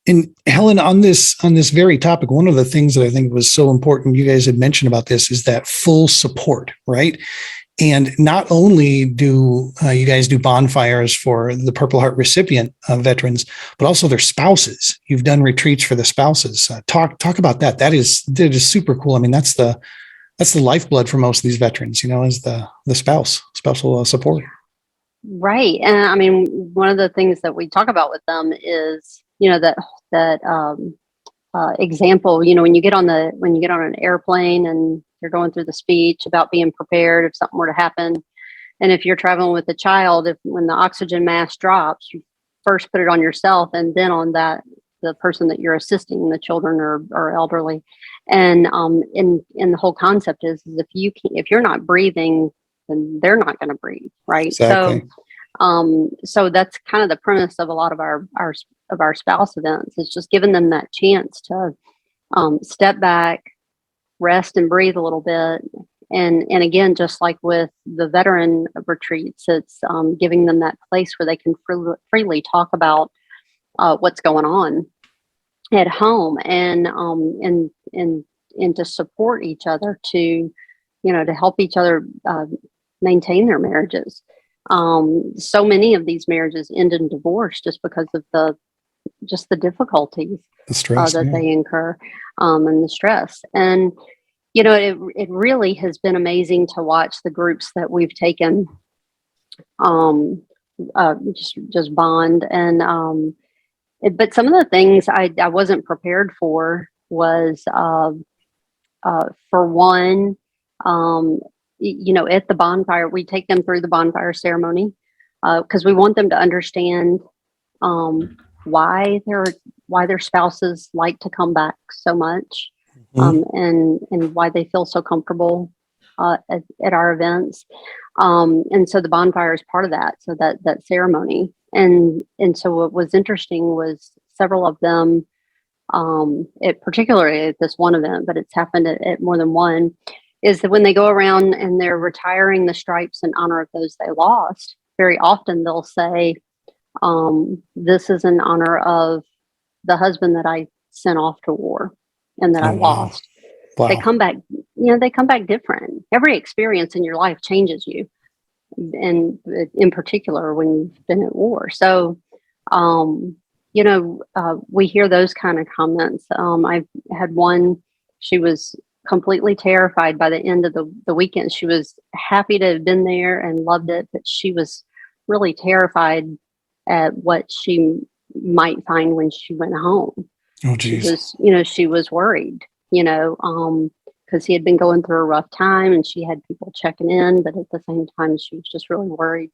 And Helen, on this very topic, one of the things that I think was so important, you guys had mentioned about this, is that full support, right? And not only do you guys do bonfires for the Purple Heart recipient veterans, but also their spouses. You've done retreats for the spouses. Talk about that. That is super cool. I mean, that's the lifeblood for most of these veterans, is the spousal support. Right. And I mean, one of the things that we talk about with them is, that example, when you get on an airplane and you're going through the speech about being prepared if something were to happen. And if you're traveling with a child, when the oxygen mask drops, you first put it on yourself and then on the person that you're assisting, the children or elderly. And the whole concept is if you're not breathing, then they're not going to breathe, right? Exactly. So that's kind of the premise of a lot of our spouse events. It's just giving them that chance to step back, rest and breathe a little bit. And again, just like with the veteran retreats, it's giving them that place where they can freely talk about what's going on at home and to support each other to help each other maintain their marriages. So many of these marriages end in divorce just because of the difficulties, the stress that they incur, and the stress. And it really has been amazing to watch the groups that we've taken, just bond. And but some of the things I wasn't prepared for was, for one, at the bonfire, we take them through the bonfire ceremony because we want them to understand why their spouses like to come back so much, and why they feel so comfortable at our events. And so the bonfire is part of that. So that ceremony. And so what was interesting was several of them, particularly at this one event, but it's happened at more than one, is that when they go around and they're retiring the stripes in honor of those they lost, very often they'll say, this is in honor of the husband that I sent off to war and that I lost. Wow. They come back, they come back different. Every experience in your life changes you. And in particular, when you've been at war. So, we hear those kind of comments. I had one, she was completely terrified by the end of the weekend. She was happy to have been there and loved it, but she was really terrified at what she might find when she went home. Oh, geez. She was worried, because he had been going through a rough time and she had people checking in, but at the same time, she was just really worried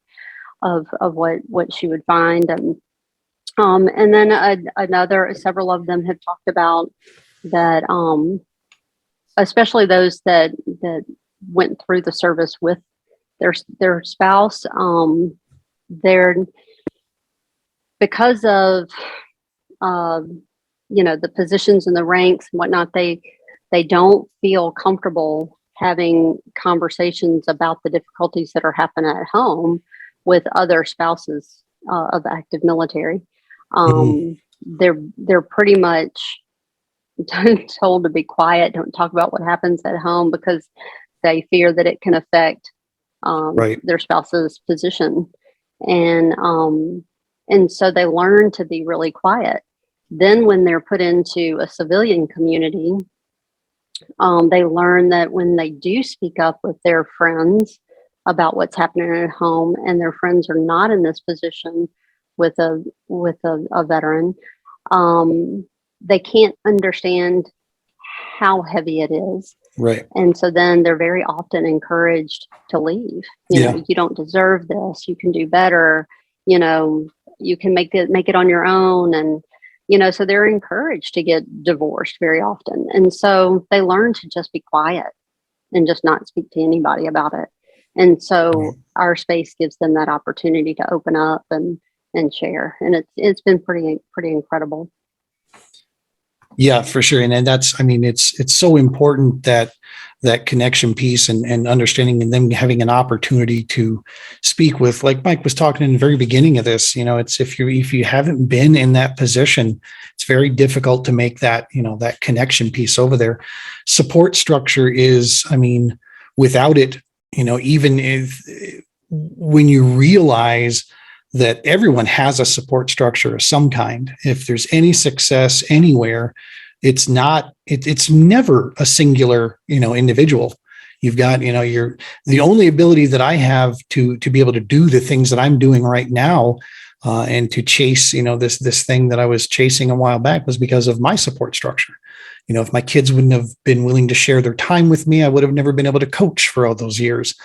of what she would find. And then several of them have talked about that, especially those that went through the service with their spouse, they're, because of, the positions and the ranks and whatnot, they don't feel comfortable having conversations about the difficulties that are happening at home with other spouses of active military. They're pretty much told to be quiet, don't talk about what happens at home, because they fear that it can affect their spouse's position. And so they learn to be really quiet. Then when they're put into a civilian community, they learn that when they do speak up with their friends about what's happening at home, and their friends are not in this position with a veteran, they can't understand how heavy it is. Right. And so then they're very often encouraged to leave. You don't deserve this. You can do better. You can make it on your own. And, so they're encouraged to get divorced very often. And so they learn to just be quiet and just not speak to anybody about it. And so our space gives them that opportunity to open up and share. And it's been pretty incredible. Yeah, for sure. And that's, it's so important that that connection piece and understanding, and then having an opportunity to speak with, like Mike was talking in the very beginning of this, it's if you haven't been in that position, it's very difficult to make that, that connection piece over there. Support structure is, without it, even if when you realize that everyone has a support structure of some kind, if there's any success anywhere, it's never a singular, individual. You've got, the only ability that I have to be able to do the things that I'm doing right now, and to chase, this thing that I was chasing a while back was because of my support structure. If my kids wouldn't have been willing to share their time with me, I would have never been able to coach for all those years.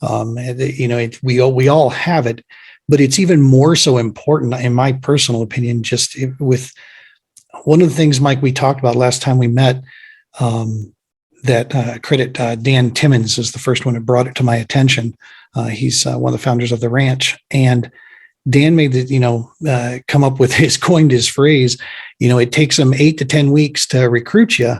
We all have it, but it's even more so important, in my personal opinion, just with one of the things, Mike, we talked about last time we met, that credit Dan Timmons is the first one that brought it to my attention. He's one of the founders of the ranch, and Dan made the, come up with coined his phrase, it takes them 8 to 10 weeks to recruit you,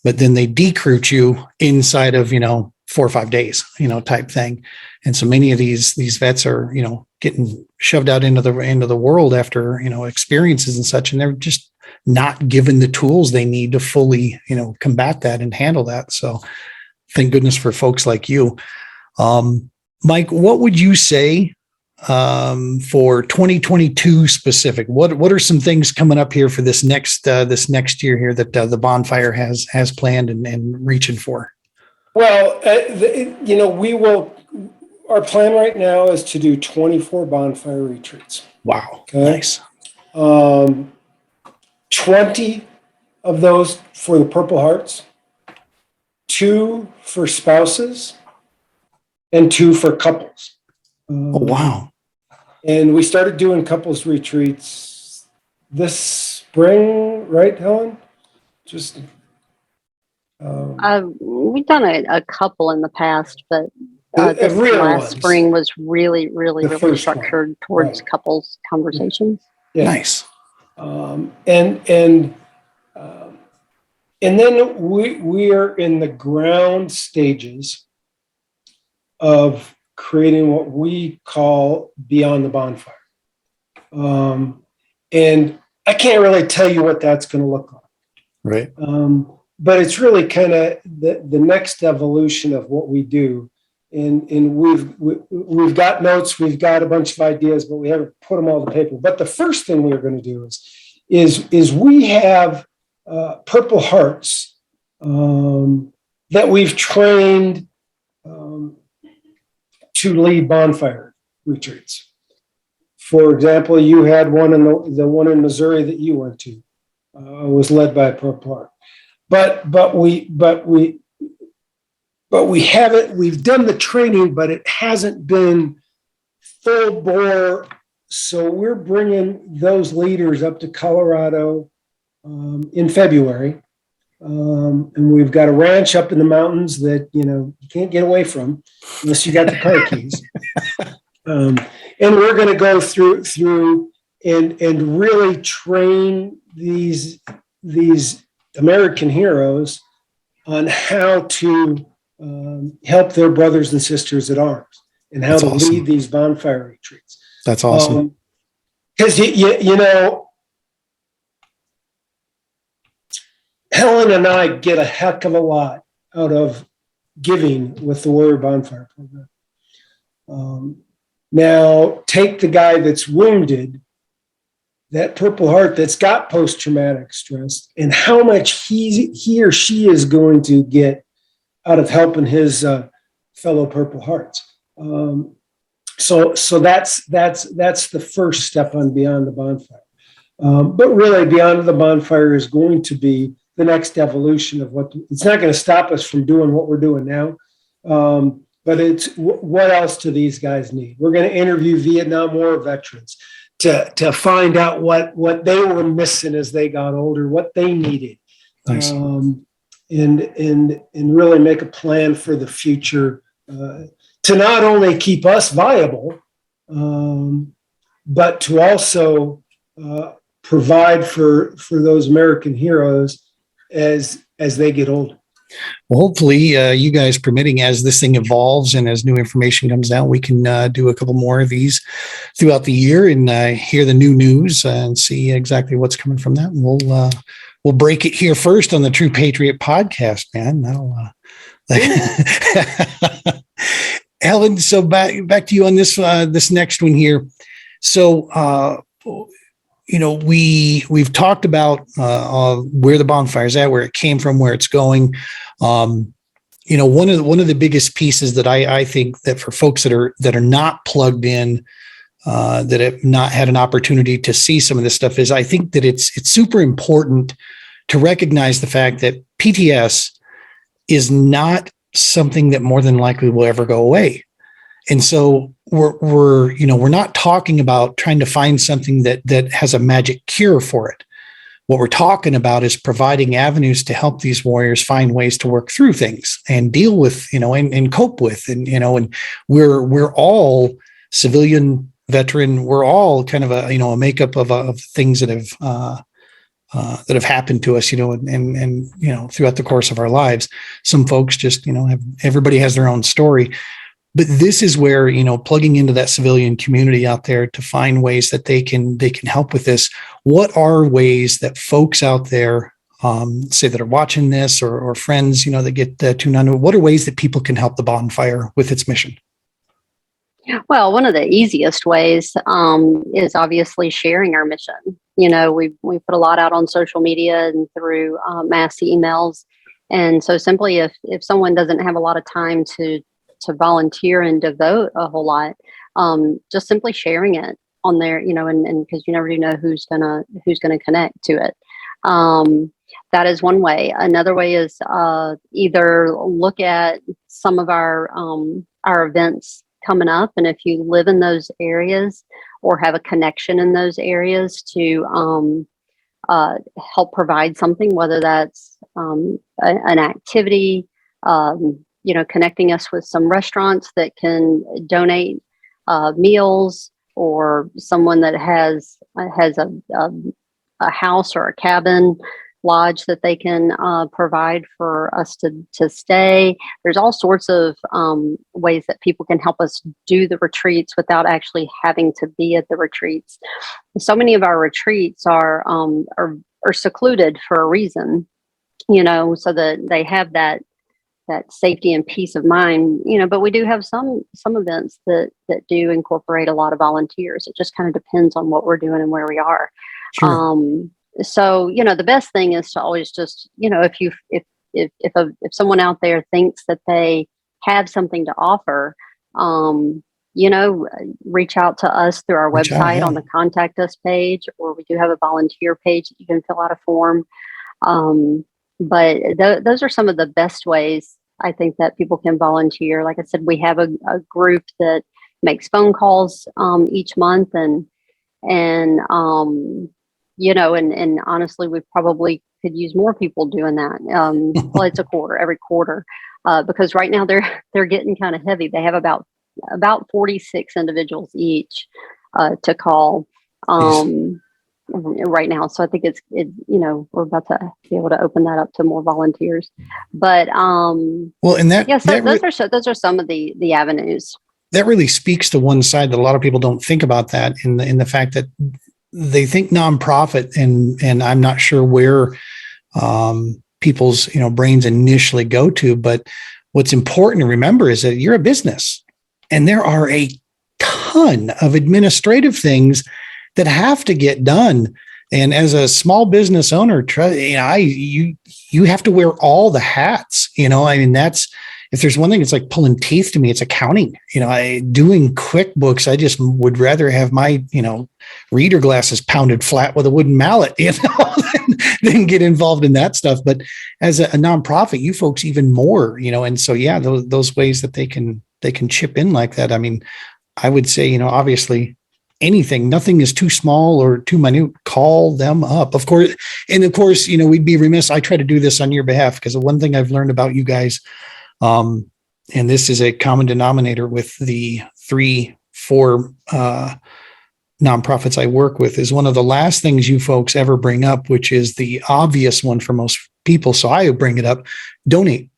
but then they decruit you inside of, 4 or 5 days, type thing. And so many of these vets are, getting shoved out into the world after, experiences and such, and they're just not given the tools they need to fully, combat that and handle that. So thank goodness for folks like you. Mike, what would you say for 2022 specific? What are some things coming up here for this next year here that the bonfire has planned and reaching for? Well, our plan right now is to do 24 bonfire retreats. Wow. Okay? Nice. 20 of those for the Purple Hearts, 2 for spouses, and 2 for couples. Oh, wow. And we started doing couples retreats this spring, right, Helen? Just we've done a couple in the past, but this real last ones. spring was really structured towards Right. couples conversations. Yeah. Nice. And then we are in the ground stages of creating what we call Beyond the Bonfire. And I can't really tell you what that's going to look like. Right. But it's really kind of the next evolution of what we do. And we've got notes, we've got a bunch of ideas, but we haven't put them all to paper. But the first thing we're going to do is we have Purple Hearts that we've trained to lead bonfire retreats. For example, you had one in the one in Missouri that you went to was led by a Purple Heart. But we haven't, we've done the training, but it hasn't been full bore. So we're bringing those leaders up to Colorado in February. And we've got a ranch up in the mountains that, you can't get away from unless you got the car keys. And we're going to go through and really train these American heroes on how to help their brothers and sisters at arms and how That's to awesome. lead these bonfire retreats. That's awesome. Because, Helen and I get a heck of a lot out of giving with the Warrior Bonfire Program. Now, take the guy that's wounded, that Purple Heart that's got post-traumatic stress, and how much he or she is going to get out of helping his fellow Purple Hearts. So that's the first step on Beyond the Bonfire. But really, Beyond the Bonfire is going to be the next evolution of it's not going to stop us from doing what we're doing now. But it's what else do these guys need? We're going to interview Vietnam War veterans to find out what they were missing as they got older, what they needed. Nice. And really make a plan for the future to not only keep us viable, but to also provide for those American heroes as they get older. Well, hopefully, you guys permitting, as this thing evolves and as new information comes out, we can do a couple more of these throughout the year and hear the new news and see exactly what's coming from that. And we'll break it here first on the True Patriot Podcast, man. Helen, so back to you on this this next one here. So we've talked about where the bonfire's at, where it came from, where it's going. One of the biggest pieces that I think that for folks that are not plugged in, that have not had an opportunity to see some of this stuff, is I think that it's super important to recognize the fact that PTS is something that more than likely will ever go away. And so we're not talking about trying to find something that has a magic cure for it. What we're talking about is providing avenues to help these warriors find ways to work through things and deal with, and cope with, and we're all civilian, veteran. We're all kind of a makeup of things that have happened to us, and throughout the course of our lives. Some folks just, everybody has their own story. But this is where, plugging into that civilian community out there to find ways that they can help with this. What are ways that folks out there, say that are watching this or friends, that get tuned on, what are ways that people can help the bonfire with its mission? Well, one of the easiest ways is obviously sharing our mission. We put a lot out on social media and through mass emails. And so simply if someone doesn't have a lot of time to volunteer and devote a whole lot, just simply sharing it on there, and because you never do know who's gonna connect to it. That is one way. Another way is either look at some of our events coming up, and if you live in those areas or have a connection in those areas, to help provide something, whether that's an activity, connecting us with some restaurants that can donate meals, or someone that has a house or a cabin lodge that they can provide for us to stay. There's all sorts of ways that people can help us do the retreats without actually having to be at the retreats. So many of our retreats are secluded for a reason, so that they have that safety and peace of mind, but we do have some events that do incorporate a lot of volunteers. It just kind of depends on what we're doing and where we are. Sure. So, the best thing is to always just, if someone out there thinks that they have something to offer, reach out to us through our website on the contact us page, or we do have a volunteer page that you can fill out a form. But those are some of the best ways I think that people can volunteer. Like I said, we have a group that makes phone calls each month, and honestly, we probably could use more people doing that. Well, it's a quarter, every quarter, because right now they're getting kind of heavy. They have about 46 individuals each to call. Right now. So I think we're about to be able to open that up to more volunteers. But those are some of the avenues. That really speaks to one side that a lot of people don't think about, that in the fact that they think nonprofit, and I'm not sure where people's brains initially go to. But what's important to remember is that you're a business, and there are a ton of administrative things that have to get done. And as a small business owner, you have to wear all the hats. That's, if there's one thing, it's like pulling teeth to me, it's accounting. Doing QuickBooks, I just would rather have my reader glasses pounded flat with a wooden mallet, than get involved in that stuff. But as a nonprofit, you folks even more, and so those ways that they can chip in like that. I mean, I would say, obviously, nothing is too small or too minute, call them up. Of course, we'd be remiss. I try to do this on your behalf, because the one thing I've learned about you guys, and this is a common denominator with the 3-4 nonprofits I work with, is one of the last things you folks ever bring up, which is the obvious one for most people. So I bring it up, donate.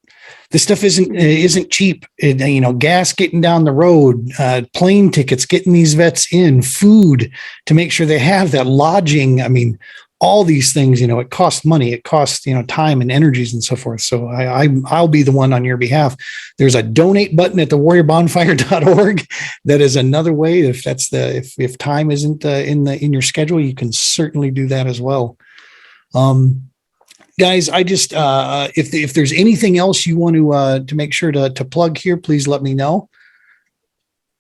This stuff isn't cheap. Gas getting down the road, plane tickets, getting these vets in, food to make sure they have that, lodging. I mean, all these things, it costs money. It costs, time and energies and so forth. So I'll be the one on your behalf. There's a donate button at the warriorbonfire.org. That is another way. If time isn't in your schedule, you can certainly do that as well. Guys, I just if there's anything else you want to make sure to plug here, please let me know.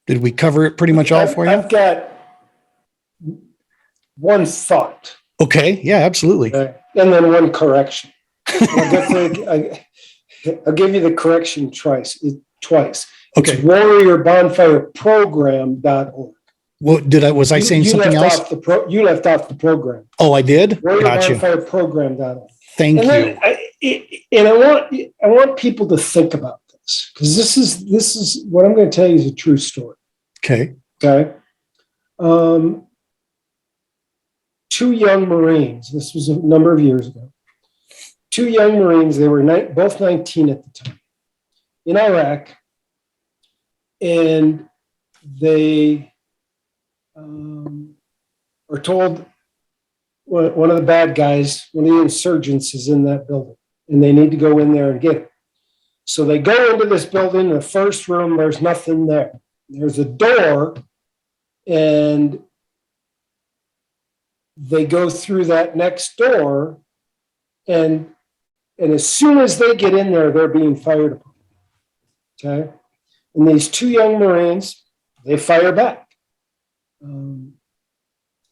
Did we cover it pretty much all for you? I've got one thought. Okay. Yeah, absolutely. And then one correction. I'll give you the correction twice. Okay. It's warriorbonfireprogram.org. Was I saying something else? You left off the program. Oh, I did? Gotcha. Warriorbonfireprogram.org. Thank you. I want people to think about this, because this is what I'm going to tell you is a true story. Okay. Okay. Two young Marines. This was a number of years ago. Two young Marines. They were both 19 at the time, in Iraq, and they are told one of the bad guys, one of the insurgents, is in that building, and they need to go in there and get him. So they go into this building. In the first room, there's nothing there. There's a door, and they go through that next door, and as soon as they get in there, they're being fired upon. Okay, and these two young Marines, they fire back.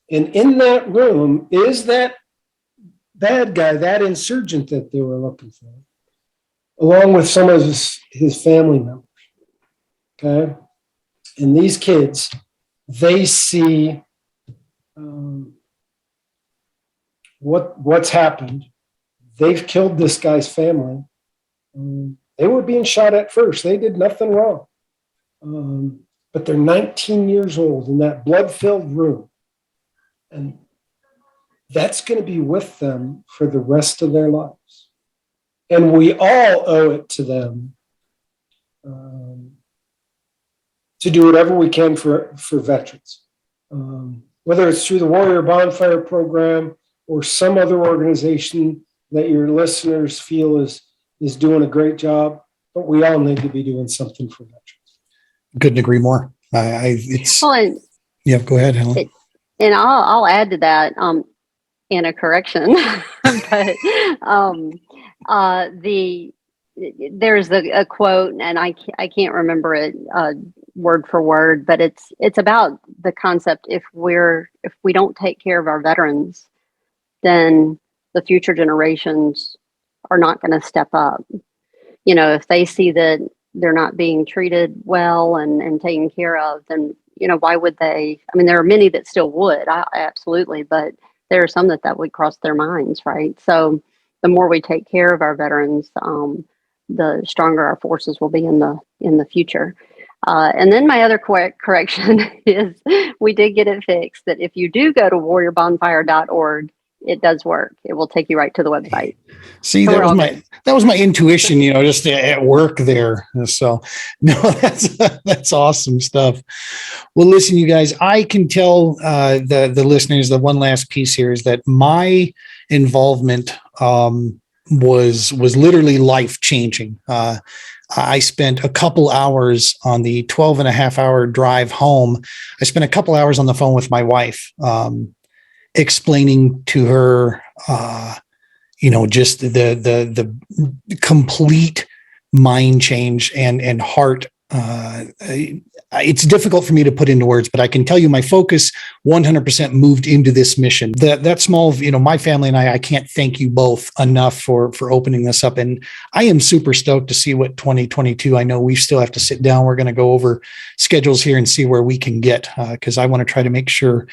And in that room is that bad guy, that insurgent that they were looking for, along with some of his family members. Okay. And these kids, they see what's happened. They've killed this guy's family. They were being shot at first. They did nothing wrong. But they're 19 years old in that blood-filled room. And that's going to be with them for the rest of their lives. And we all owe it to them to do whatever we can for veterans. Whether it's through the Warrior Bonfire Program or some other organization that your listeners feel is doing a great job, but we all need to be doing something for veterans. Couldn't agree more. Go ahead, Helen. And I'll add to that in a correction, but there's a quote, and I can't remember it word for word, but it's about the concept: if we don't take care of our veterans, then the future generations are not going to step up. If they see that they're not being treated well and taken care of, then why would they? I mean, there are many that still would, absolutely, but there are some that would cross their minds, right? So the more we take care of our veterans, the stronger our forces will be in the future. And then my other correction is we did get it fixed, that if you do go to warriorbonfire.org, it does work. It will take you right to the website. See, so that was my intuition, just at work there. So no, that's awesome stuff. Well, listen, you guys, I can tell the listeners, the one last piece here is that my involvement was literally life changing. I spent a couple hours on the 12.5-hour drive home. I spent a couple hours on the phone with my wife, explaining to her, just the complete mind change and heart. It's difficult for me to put into words, but I can tell you my focus 100% moved into this mission. That small, my family and I can't thank you both enough for opening this up. And I am super stoked to see what 2022, I know we still have to sit down. We're going to go over schedules here and see where we can get, because I want to try to make sure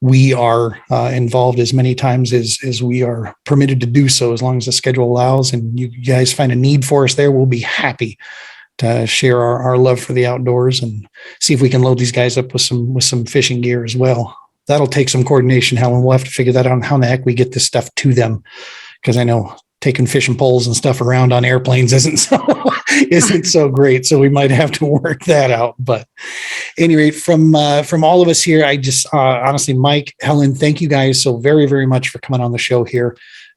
we are involved as many times as we are permitted to do so, as long as the schedule allows. And you guys find a need for us there, we'll be happy to share our love for the outdoors and see if we can load these guys up with some fishing gear as well. That'll take some coordination, Helen. We'll have to figure that out, how in the heck we get this stuff to them, because I know taking fishing poles and stuff around on airplanes isn't so great. So we might have to work that out. But anyway, from all of us here, I just honestly, Mike, Helen, thank you guys so very, very much for coming on the show here.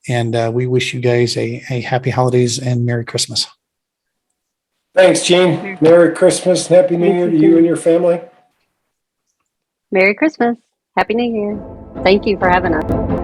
And we wish you guys a happy holidays and Merry Christmas. Thanks, Gene. Merry Christmas and Happy New Year to you and your family. Merry Christmas. Happy New Year. Thank you for having us.